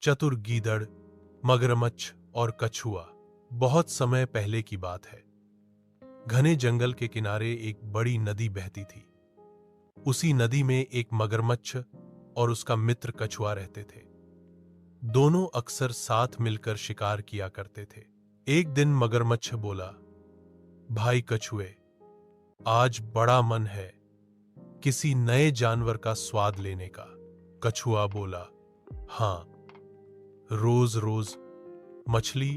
चतुर गीदड़, मगरमच्छ और कछुआ। बहुत समय पहले की बात है। घने जंगल के किनारे एक बड़ी नदी बहती थी। उसी नदी में एक मगरमच्छ और उसका मित्र कछुआ रहते थे। दोनों अक्सर साथ मिलकर शिकार किया करते थे। एक दिन मगरमच्छ बोला, भाई कछुए, आज बड़ा मन है किसी नए जानवर का स्वाद लेने का। कछुआ बोला, हाँ, रोज रोज मछली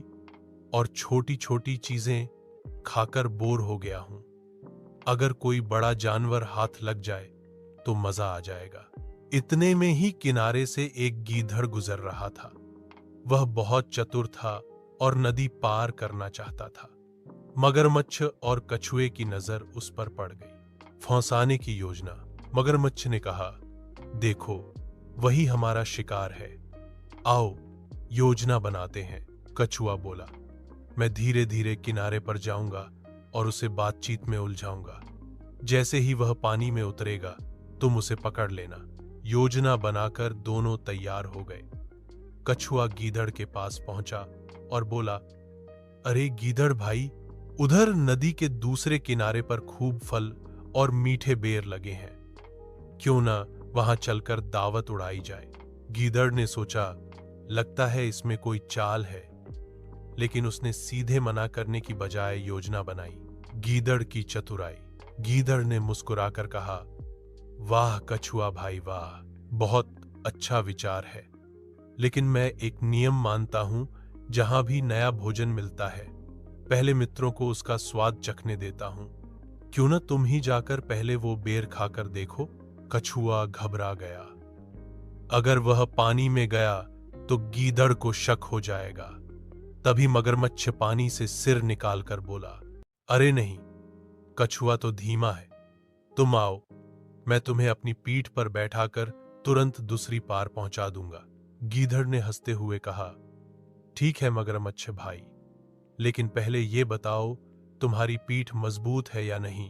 और छोटी छोटी चीजें खाकर बोर हो गया हूं। अगर कोई बड़ा जानवर हाथ लग जाए तो मजा आ जाएगा। इतने में ही किनारे से एक गीदड़ गुजर रहा था। वह बहुत चतुर था और नदी पार करना चाहता था। मगरमच्छ और कछुए की नजर उस पर पड़ गई। फंसाने की योजना। मगरमच्छ ने कहा, देखो, वही हमारा शिकार है, आओ योजना बनाते हैं। कछुआ बोला, मैं धीरे धीरे किनारे पर जाऊंगा और उसे बातचीत में उलझाऊंगा। जैसे ही वह पानी में उतरेगा तुम उसे पकड़ लेना। योजना बनाकर दोनों तैयार हो गए। कछुआ गीदड़ के पास पहुंचा और बोला, अरे गीदड़ भाई, उधर नदी के दूसरे किनारे पर खूब फल और मीठे बेर लगे हैं, क्यों ना वहां चलकर दावत उड़ाई जाए। गीदड़ ने सोचा, लगता है इसमें कोई चाल है, लेकिन उसने सीधे मना करने की बजाय योजना बनाई। गीदड़ की चतुराई। गीदड़ ने मुस्कुराकर कहा, वाह कछुआ भाई वाह, बहुत अच्छा विचार है, लेकिन मैं एक नियम मानता हूं, जहां भी नया भोजन मिलता है पहले मित्रों को उसका स्वाद चखने देता हूं। क्यों ना तुम ही जाकर पहले वो बेर खाकर देखो। कछुआ घबरा गया। अगर वह पानी में गया तो गीदड़ को शक हो जाएगा। तभी मगरमच्छ पानी से सिर निकालकर बोला, अरे नहीं, कछुआ तो धीमा है, तुम आओ, मैं तुम्हें अपनी पीठ पर बैठाकर तुरंत दूसरी पार पहुंचा दूंगा। गीदड़ ने हंसते हुए कहा, ठीक है मगरमच्छ भाई, लेकिन पहले ये बताओ तुम्हारी पीठ मजबूत है या नहीं।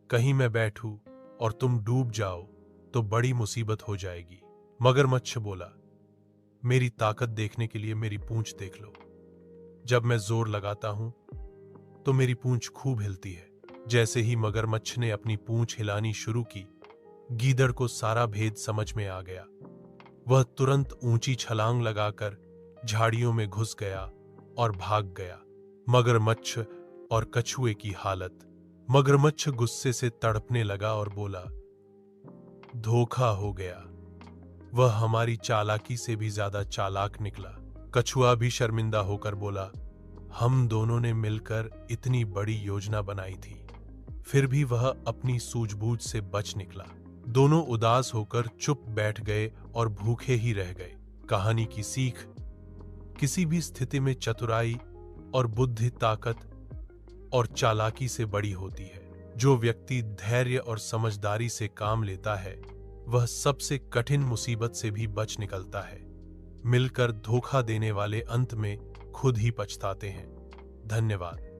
कहीं मैं बैठूं और तुम डूब जाओ तो बड़ी मुसीबत हो जाएगी। मगरमच्छ बोला, मेरी ताकत देखने के लिए मेरी पूंछ देख लो। जब मैं जोर लगाता हूं तो मेरी पूंछ खूब हिलती है। जैसे ही मगरमच्छ ने अपनी पूंछ हिलानी शुरू की, गीदड़ को सारा भेद समझ में आ गया। वह तुरंत ऊंची छलांग लगाकर झाड़ियों में घुस गया और भाग गया। मगरमच्छ और कछुए की हालत। मगरमच्छ गुस्से से तड़पने लगा और बोला, धोखा हो गया, वह हमारी चालाकी से भी ज्यादा चालाक निकला। कछुआ भी शर्मिंदा होकर बोला, हम दोनों ने मिलकर इतनी बड़ी योजना बनाई थी, फिर भी वह अपनी सूझबूझ से बच निकला। दोनों उदास होकर चुप बैठ गए और भूखे ही रह गए। कहानी की सीख, किसी भी स्थिति में चतुराई और बुद्धि ताकत और चालाकी से बड़ी होती है। जो व्यक्ति धैर्य और समझदारी से काम लेता है वह सबसे कठिन मुसीबत से भी बच निकलता है। मिलकर धोखा देने वाले अंत में खुद ही पछताते हैं। धन्यवाद।